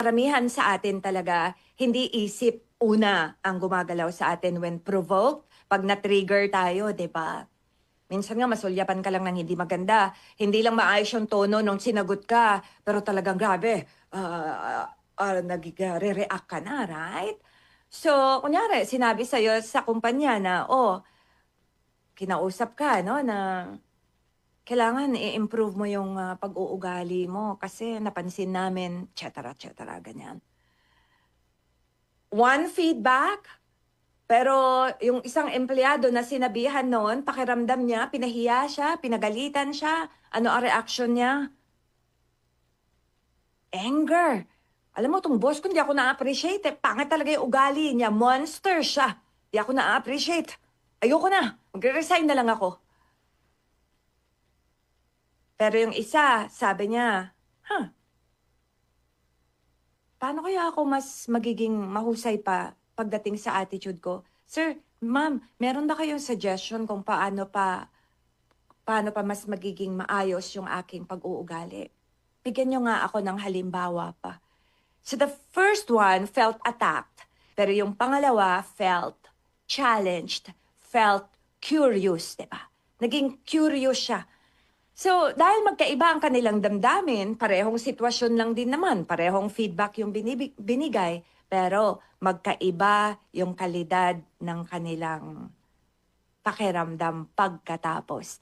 Karamihan sa atin talaga, hindi isip una ang gumagalaw sa atin when provoked, 'pag na-trigger tayo, 'di ba? Minsan nga masulyapan ka lang ng hindi maganda, hindi lang maayos yung tono nung sinagot ka, pero talagang grabe, re-react ka na, right? So, kunyari sinabi sa'yo sa kumpanya na, "Oh, kinausap ka 'no, na kailangan i-improve mo yung, pag-uugali mo kasi napansin namin," et cetera, ganyan. One feedback, pero yung isang empleyado na sinabihan no'n, pakiramdam niya pinahiya siya, pinagalitan siya. Ano ang reaksyon niya? Anger. Alam mo 'tong boss ko hindi ako na-appreciate, eh, pangit talaga yung ugali niya, monster siya. Di ako na-a-appreciate. Ayoko na, magre-resign na lang ako. Pero yung isa, sabi niya, "Huh, paano kaya ako mas magiging mahusay pa pagdating sa attitude ko? Sir, ma'am, meron ba kayong suggestion kung paano pa mas magiging maayos yung aking pag-uugali? Bigyan niyo nga ako ng halimbawa pa." So the first one felt attacked, pero yung pangalawa felt challenged, felt curious, 'di ba? Naging curious siya. So, dahil magkaiba ang kanilang damdamin, parehong sitwasyon lang din naman, parehong feedback yung binigay, pero magkaiba yung kalidad ng kanilang pakiramdam pagkatapos.